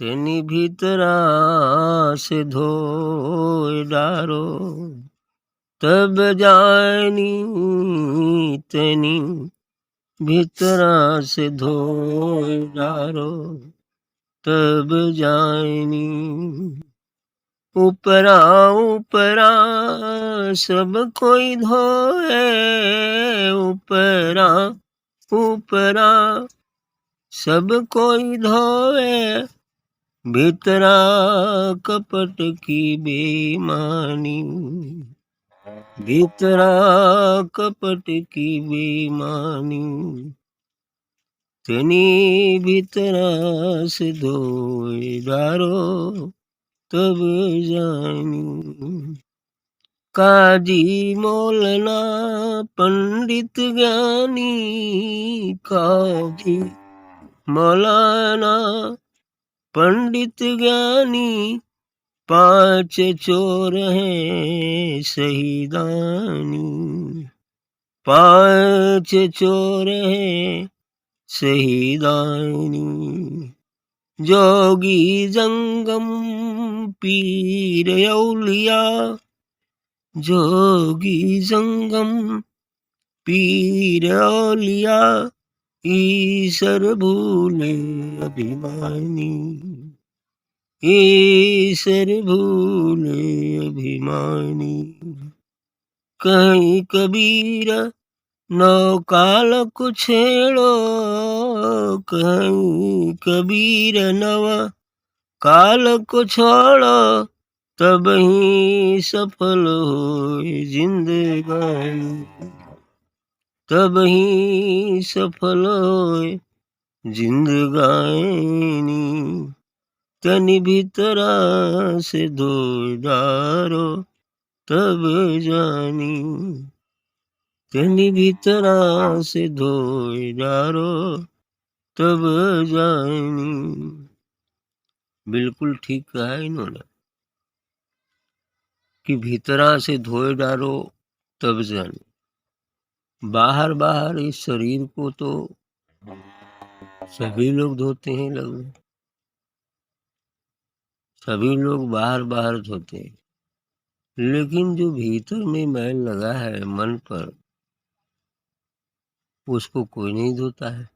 तेनी भीतरा से धोए डारो, तब जानी तेनी भीतरा से धोए डारो, तब जानी। ऊपरा ऊपरा सब कोई धोए, ऊपरा ऊपरा सब कोई धोए, भीतरा कपट की बेईमानी, भीतरा कपट की बेईमानी। तेनी भीतरा से धोए डारो, तब जानी। काजी मौलना पंडित ज्ञानी, काजी मौलाना पंडित ज्ञानी, पांच चोर हैं शहीदानी, पांच चोर हैं शहीदानी। जोगी जंगम पीर औलिया, जोगी जंगम पीर औलिया, ईश्वर भूले अभिमानी, ईश्वर भूले अभिमानी। कहीं कबीर नौकाल को छेड़ो, कहीं कबीर नवा काल को छोड़ो, तब ही सफल हो जिंदगानी, तब ही सफल हो जिंदगानी। तनी भीतरा से धोए डारो, तब जानी, तनी भीतरा से धोए डारो, तब जानी। बिल्कुल ठीक कहा इन्होंने कि भीतरा से धोए डारो तब जानी। बाहर बाहर इस शरीर को तो सभी लोग धोते हैं, लगभग सभी लोग बाहर बाहर धोते हैं, लेकिन जो भीतर में मैल लगा है मन पर, उसको कोई नहीं धोता है।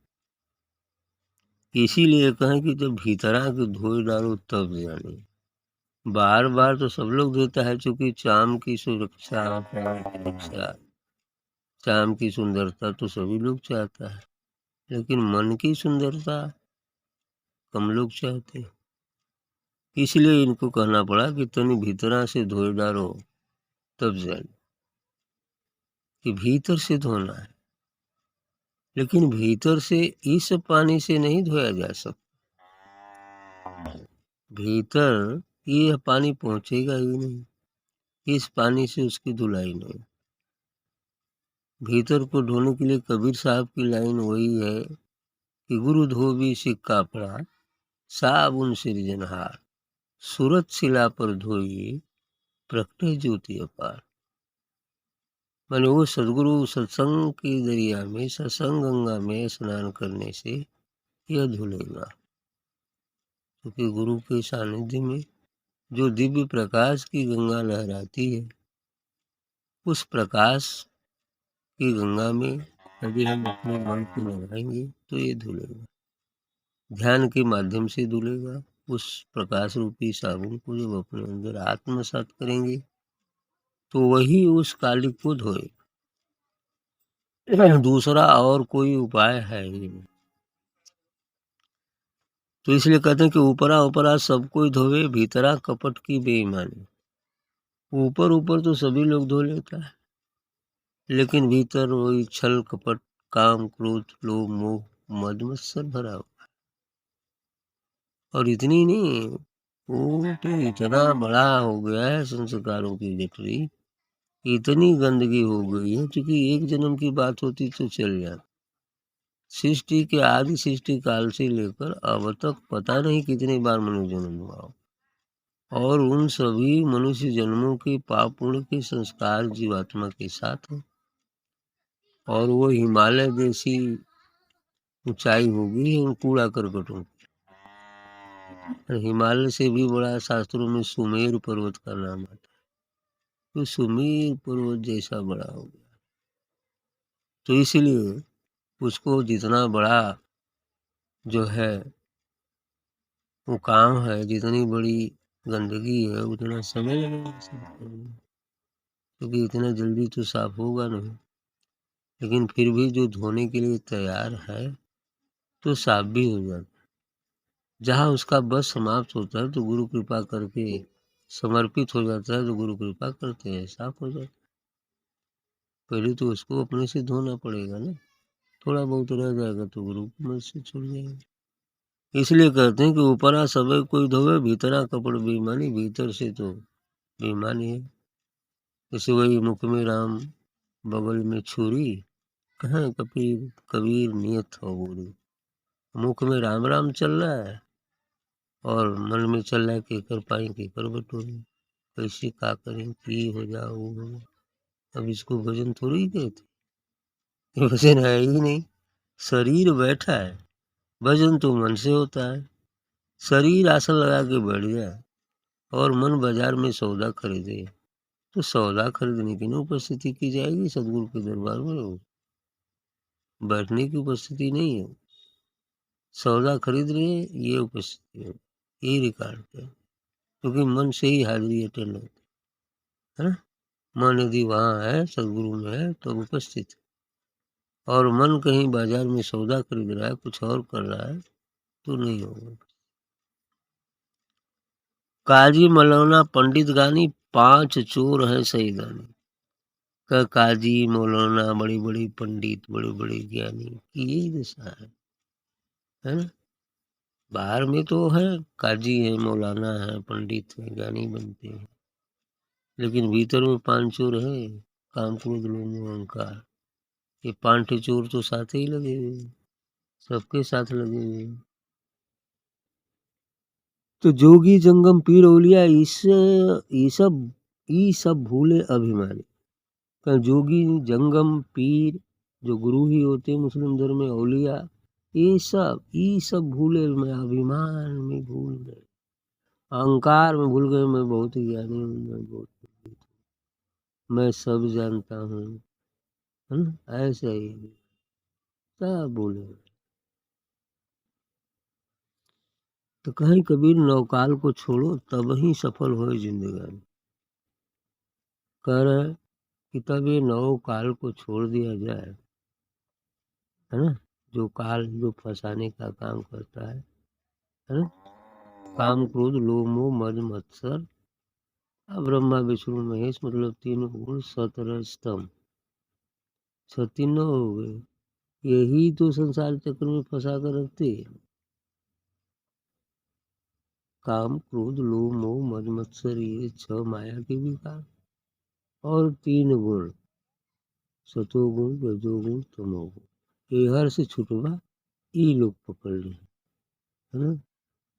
इसीलिए कहें कि जब भीतरा के धोए डालो तब जाने। बार बार तो सब लोग धोता है, चूंकि चाम की सुरक्षा, चाम की सुंदरता तो सभी लोग चाहता है, लेकिन मन की सुंदरता कम लोग चाहते हैं। इसलिए इनको कहना पड़ा कि तनी भीतरा से धोए डालो तब जाने, कि भीतर से धोना है। लेकिन भीतर से इस पानी से नहीं धोया जा सकता, भीतर ये पानी पहुंचेगा ही नहीं, इस पानी से उसकी धुलाई नहीं। भीतर को धोने के लिए कबीर साहब की लाइन वही है कि गुरु धोबी सिक्का पड़ा, साबुन सिरजनहार, सूरत शिला पर धोइए, प्रकटे ज्योति अपार। मैंने वो सदगुरु सत्संग की दरिया में, सत्संग गंगा में स्नान करने से यह धुलेगा, क्योंकि गुरु के सानिध्य में जो दिव्य प्रकाश की गंगा लहराती है, उस प्रकाश की गंगा में यदि हम अपने मन को लगाएंगे तो ये धुलेगा। ध्यान के माध्यम से धुलेगा। उस प्रकाश रूपी साबुन को जब अपने अंदर आत्मसात करेंगे तो वही उस कालिक को धोएगा, दूसरा और कोई उपाय है ही नहीं। तो इसलिए कहते हैं कि ऊपरा ऊपरा सब कोई धोवे, भीतरा कपट की बेईमानी। ऊपर ऊपर तो सभी लोग धो लेता है, लेकिन भीतर वही छल कपट, काम क्रोध लोभ मोह मद मत्सर भरा हुआ। और इतनी नहीं, वो तो इतना बड़ा हो गया है संस्कारों की गठरी, इतनी गंदगी हो गई है, क्योंकि एक जन्म की बात होती तो चल जाती। सृष्टि के आदि सृष्टि काल से लेकर अब तक पता नहीं कितनी बार मनुष्य जन्म हुआ हो, और उन सभी मनुष्य जन्मों के पाप पुण्य के संस्कार जीवात्मा के साथ हैं, और वो हिमालय जैसी ऊंचाई हो गई है उन कूड़ा करकटों। हिमालय से भी बड़ा शास्त्रों में सुमेर पर्वत का नाम आता है, तो सुमेर पर्वत जैसा बड़ा हो गया। तो इसलिए उसको जितना बड़ा जो है वो काम है, जितनी बड़ी गंदगी है उतना समय लगेगा साफ करने में, क्योंकि इतना जल्दी तो साफ होगा नहीं। लेकिन फिर भी जो धोने के लिए तैयार है तो साफ भी हो जाता है। जहाँ उसका बस समाप्त होता है तो गुरु कृपा करके समर्पित हो जाता है, तो गुरु कृपा करते हैं साफ हो जाता है। पहले तो उसको अपने से धोना पड़ेगा ना, थोड़ा बहुत रह जाएगा तो गुरु की मदद से छूट जाएगा। इसलिए कहते हैं कि ऊपरा सबे कोई धोवे, भीतरा कपड़ बेईमानी, भीतर से तो बेईमानी है। जैसे वही मुख में राम बगल में छुरी, कहाँ कबीर कबीर नियत हो बुरी। मुख में राम राम चल रहा है और मन में चल रहा है केकर पाई केकर बटोरी, कैसे का करें की हो जा वो हो जा। अब इसको भजन थोड़ी कहते, ये भजन है ही नहीं। शरीर बैठा है, भजन तो मन से होता है। शरीर आसन लगा के बैठ जाए और मन बाजार में सौदा खरीदे, तो सौदा खरीदने की ना उपस्थिति की जाएगी सदगुरु के दरबार में, बैठने की उपस्थिति नहीं है। सौदा खरीद रहे हैं ये उपस्थिति है, ये रिकॉर्ड है, क्योंकि मन से ही हाजिरी अटेंड होती है ना। मन यदि वहाँ है सदगुरु में है तो उपस्थित है, और मन कहीं बाजार में सौदा खरीद रहा है कुछ और कर रहा है तो नहीं होगा। काजी मौलाना पंडित गानी, 5 चोर है सईदानी। का काजी मौलाना बड़े बड़े पंडित बड़े बड़े ज्ञानी की यही दशा है ना। बाहर में तो है काजी है मौलाना है पंडित है ज्ञानी बनते हैं, लेकिन भीतर में 5 चोर है, काम क्रोध लोभ मोह अहंकार। ये 5 चोर तो साथ ही लगे हुए हैं, सबके साथ लगे हुए हैं। तो जोगी जंगम पीर औलिया ये सब भूले अभिमानी। का जोगी जंगम पीर जो गुरु ही होते हैं मुस्लिम धर्म में, औलिया ये सब भूले, मैं अभिमान में भूल गए, अहंकार में भूल गए, मैं बहुत ज्ञानी हूँ, मैं बहुत मैं सब जानता हूँ, है ना। ऐसा ही सब बोले। तो कहीं कबीर नौकाल को छोड़ो तब ही सफल हो जिंदगानी। कह रहे कि तब ये नौ काल को छोड़ दिया जाए, है ना। जो काल जो फंसाने का काम करता है ना। काम क्रोध लोभ मोह मद मत्सर, ब्रह्मा विष्णु महेश मतलब 3 गुण सतरज स्तंभ, 36 हो गए। यही तो संसार चक्र में फंसा कर रखते हैं। काम क्रोध लोभ मोह मद मत्सर, ये 6 माया के विकार, और 3 गुण सतोगुण रजोगुण तमोगुण, ये हर से छुटवा ये लोग पकड़ ले, है ना।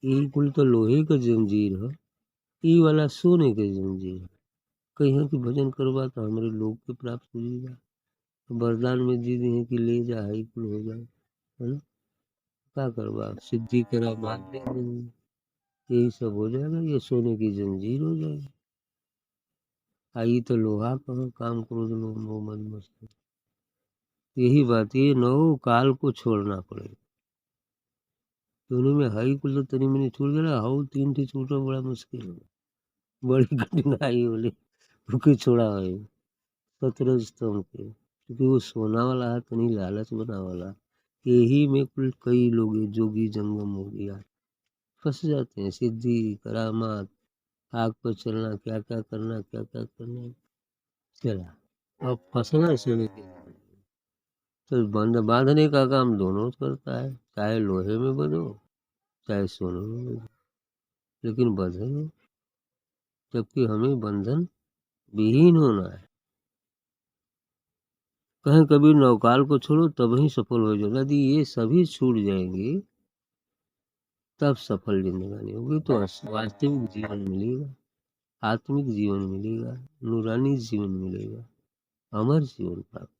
ये कुल तो लोहे का जंजीर है, ये वाला सोने के जंजीर है। कहीं कि भजन करवा तो हमारे लोग के प्राप्त हो जाएगा, वरदान में दे दिए कि ले जा हाई कुल हो जाए, है ना। क्या करवा सिद्धि करा मान दे देंगे, यही सब हो जाएगा, ये सोने की जंजीर हो जाएगी। आई तो लोहा कहो काम क्रोध लोभ मोह मद मत्सर, यही बात, ये नौ काल को छोड़ना पड़ेगा। दोनों में हाई कुल तो तनी मनी छूट गया, हाउ 3 थी छूटो बड़ा मुश्किल है, बड़ी कठिनाई बोले भूखे छोड़ा है 17 स्तंभ के, क्योंकि वो सोना वाला है तो नहीं लालच बना वाला। यही में कुल कई लोग जोगी जंगम हो गया, फंस जाते हैं। सिद्धि करामात आग पर चलना, क्या क्या करना क्या क्या करना, चला अब फंसना सोने के। तो बंद बांधने का काम दोनों करता है, चाहे लोहे में बंधो चाहे सोने में बंधो, लेकिन बंधन, जबकि हमें बंधन विहीन होना है। कहें कबीर नौकाल को छोड़ो तब ही सफल हो जाओ, यदि ये सभी छूट जाएंगे तब सफल जिंदगानी होगी, तो वास्तविक जीवन मिलेगा, आत्मिक जीवन मिलेगा, नूरानी जीवन मिलेगा, अमर जीवन प्राप्त।